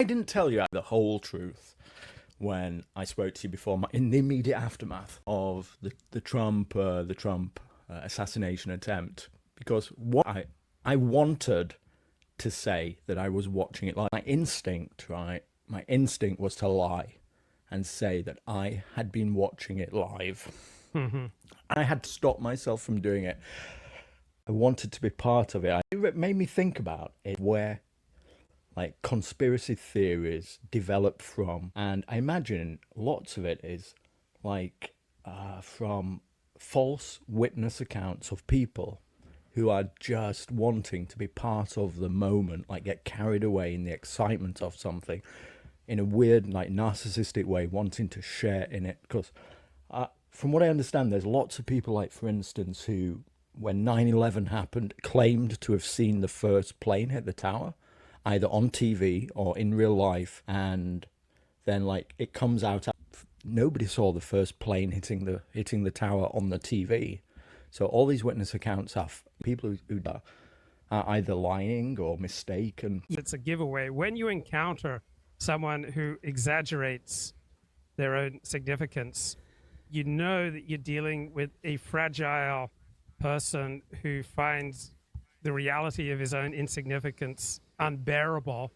I didn't tell you the whole truth when I spoke to you before, in the immediate aftermath of the Trump assassination attempt, because what I wanted to say that I was watching it like my instinct, right? My instinct was to lie and say that I had been watching it live. I had to stop myself from doing it. I wanted to be part of it. It made me think about it, where like conspiracy theories develop from, and I imagine lots of it is like from false witness accounts of people who are just wanting to be part of the moment, like get carried away in the excitement of something in a weird, like narcissistic way, wanting to share in it. Because from what I understand, there's lots of people, like for instance, who, when 9/11 happened, claimed to have seen the first plane hit the tower, either on TV or in real life, and then like it comes out, nobody saw the first plane hitting the tower on the TV. So all these witness accounts are people who are either lying or mistaken. It's a giveaway. When you encounter someone who exaggerates their own significance, you know that you're dealing with a fragile person who finds the reality of his own insignificance unbearable,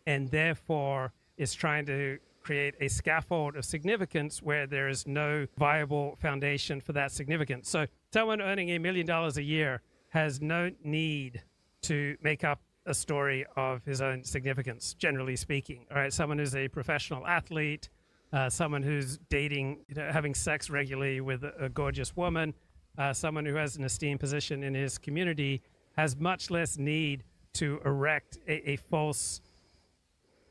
and therefore is trying to create a scaffold of significance where there is no viable foundation for that significance. So someone earning $1 million a year has no need to make up a story of his own significance, generally speaking. All right, someone who's a professional athlete, someone who's dating, having sex regularly with a gorgeous woman, someone who has an esteemed position in his community has much less need to erect a false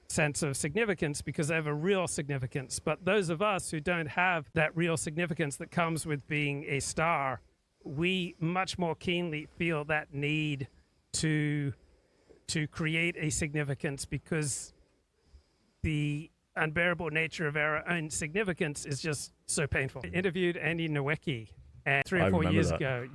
sense of significance because they have a real significance. But those of us who don't have that real significance that comes with being a star, we much more keenly feel that need to create a significance, because the unbearable nature of our own significance is just so painful. I interviewed Andy Nowicki, and 3 or 4 years ago,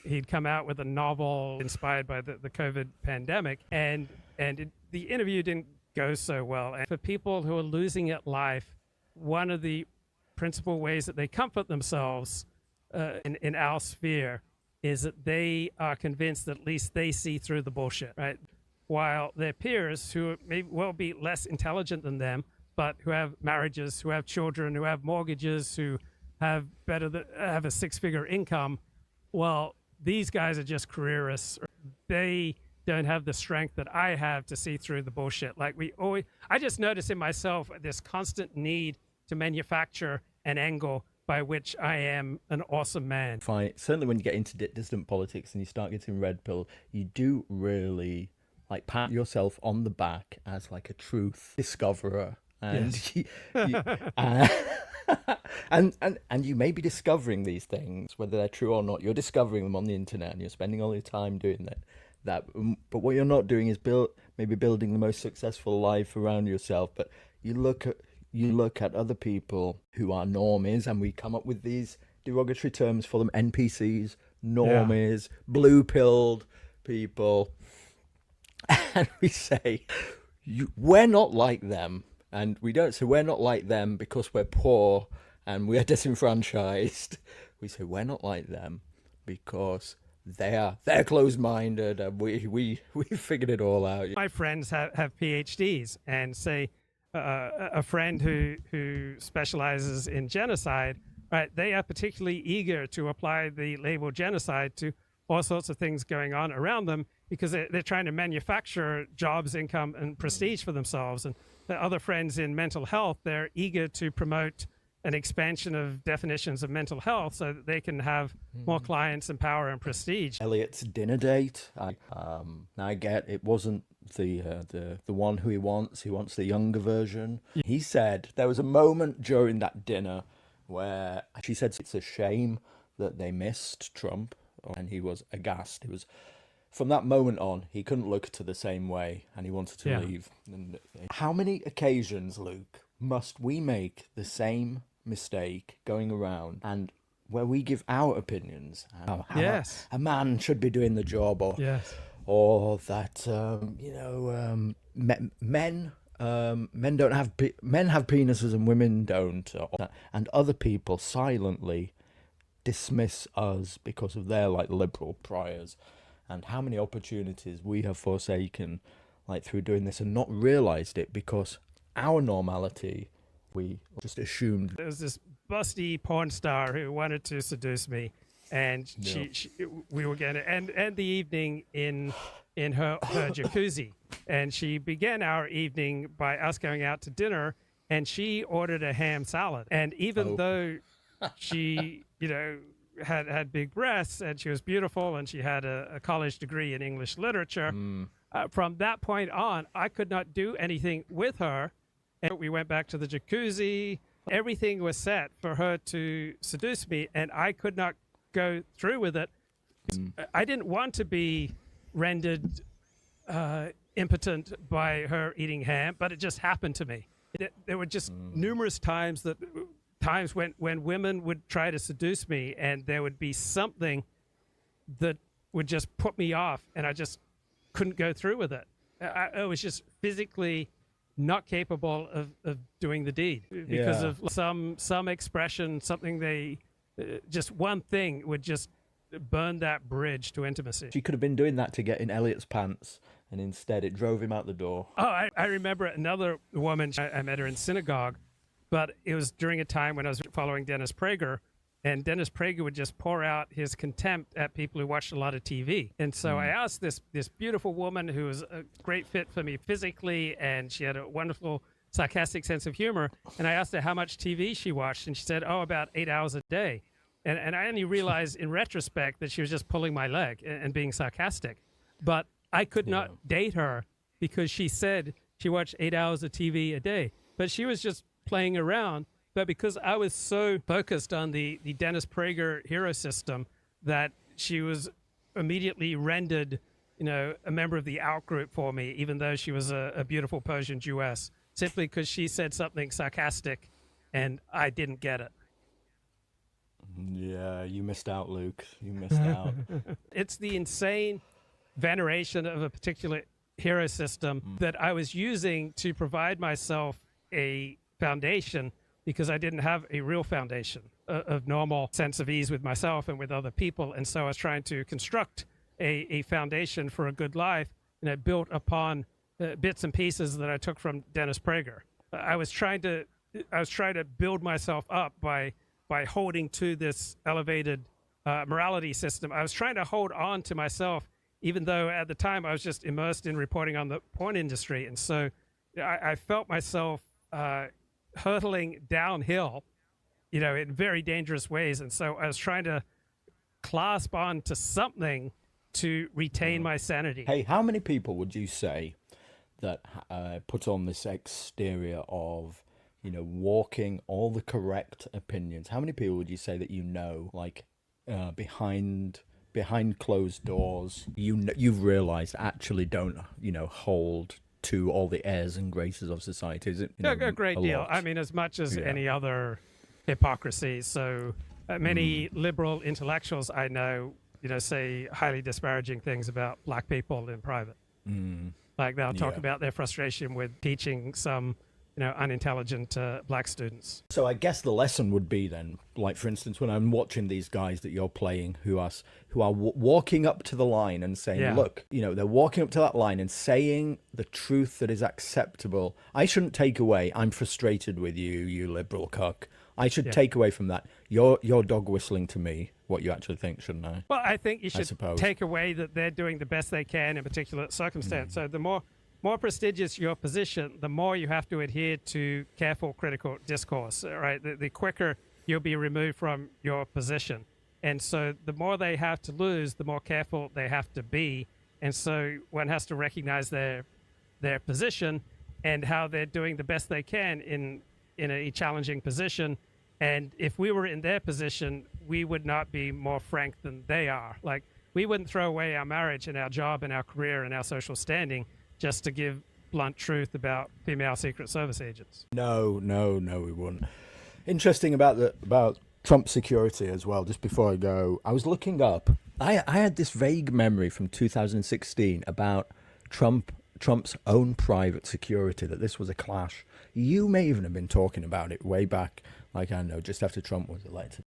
he'd come out with a novel inspired by the COVID pandemic, and the interview didn't go so well. And for people who are losing at life, one of the principal ways that they comfort themselves in our sphere is that they are convinced that at least they see through the bullshit, right? While their peers, who may well be less intelligent than them, but who have marriages, who have children, who have mortgages, who have have a six-figure income, well, these guys are just careerists. They don't have the strength that I have to see through the bullshit. Like I just notice in myself this constant need to manufacture an angle by which I am an awesome man. Fine. Certainly when you get into distant politics and you start getting red pill, you do really like pat yourself on the back as like a truth discoverer. And yes. And you may be discovering these things, whether they're true or not. You're discovering them on the internet and you're spending all your time doing that. But what you're not doing is maybe building the most successful life around yourself. But you look at other people who are normies, and we come up with these derogatory terms for them: NPCs, normies, blue-pilled people. And we say, we're not like them. And we don't say we're not like them because we're poor and we are disenfranchised. We say we're not like them because they're closed-minded and we figured it all out. My friends have PhDs, and say a friend who specializes in genocide, right? They are particularly eager to apply the label genocide to all sorts of things going on around them, because they're trying to manufacture jobs, income, and prestige for themselves. And the other friends in mental health, they're eager to promote an expansion of definitions of mental health so that they can have more clients and power and prestige. Elliot's dinner date. I get it wasn't the one who he wants. He wants the younger version. He said there was a moment during that dinner where she said it's a shame that they missed Trump, and he was aghast. He was. From that moment on, he couldn't look at her the same way, and he wanted to leave. And how many occasions, Luke, must we make the same mistake going around, and where we give our opinions? How a man should be doing the job, or that men men don't have men have penises and women don't, and other people silently dismiss us because of their like liberal priors, and how many opportunities we have forsaken like through doing this and not realized it because our normality, we just assumed. There was this busty porn star who wanted to seduce me, and we were going to end the evening in her jacuzzi, and she began our evening by us going out to dinner, and she ordered a ham salad, and even though she had big breasts and she was beautiful and she had a college degree in English literature, from that point on I could not do anything with her. And we went back to the jacuzzi. Everything was set for her to seduce me, and I could not go through with it. I didn't want to be rendered impotent by her eating ham, but it just happened to me. There were just numerous times when women would try to seduce me, and there would be something that would just put me off, and I just couldn't go through with it. I was just physically not capable of doing the deed because of some expression, something just one thing would just burn that bridge to intimacy. She could have been doing that to get in Elliot's pants, and instead it drove him out the door. Oh, I remember another woman, I met her in synagogue, but it was during a time when I was following Dennis Prager, and Dennis Prager would just pour out his contempt at people who watched a lot of TV. And so I asked this beautiful woman who was a great fit for me physically, and she had a wonderful sarcastic sense of humor, and I asked her how much TV she watched, and she said, about 8 hours a day. And I only realized in retrospect that she was just pulling my leg and being sarcastic. But I could not date her because she said she watched 8 hours of TV a day. But she was just playing around. But because I was so focused on the Dennis Prager hero system that she was immediately rendered, a member of the out group for me, even though she was a beautiful Persian Jewess, simply because she said something sarcastic and I didn't get it. Yeah, you missed out, Luke. You missed out. It's the insane veneration of a particular hero system that I was using to provide myself a foundation because I didn't have a real foundation of normal sense of ease with myself and with other people. And so I was trying to construct a foundation for a good life, built upon bits and pieces that I took from Dennis Prager. I was trying to build myself up by holding to this elevated morality system. I was trying to hold on to myself, even though at the time I was just immersed in reporting on the porn industry. And so I felt myself hurtling downhill, in very dangerous ways. And so I was trying to clasp on to something to retain my sanity. Hey, how many people would you say that put on this exterior of walking all the correct opinions? How many people would you say that like behind closed doors, you've realized actually don't hold to all the airs and graces of society? Is it a great deal? Lot? I mean, as much as any other hypocrisy. So many liberal intellectuals I know, say highly disparaging things about black people in private. Like they'll talk about their frustration with teaching some unintelligent black students. So I guess the lesson would be then, like for instance, when I'm watching these guys that you're playing who are walking up to the line and saying, look, they're walking up to that line and saying the truth that is acceptable. I shouldn't take away, I'm frustrated with you, you liberal cuck. I should take away from that, you're dog whistling to me what you actually think, shouldn't I? Well, I think you should take away that they're doing the best they can in a particular circumstance. So the more prestigious your position, the more you have to adhere to careful critical discourse, right? The quicker you'll be removed from your position. And so the more they have to lose, the more careful they have to be. And so one has to recognize their position and how they're doing the best they can in a challenging position. And if we were in their position, we would not be more frank than they are. Like, we wouldn't throw away our marriage and our job and our career and our social standing just to give blunt truth about female Secret Service agents. No, we wouldn't. Interesting about Trump security as well. Just before I go, I was looking up. I had this vague memory from 2016 about Trump Trump's own private security that this was a clash. You may even have been talking about it way back, like I know, just after Trump was elected.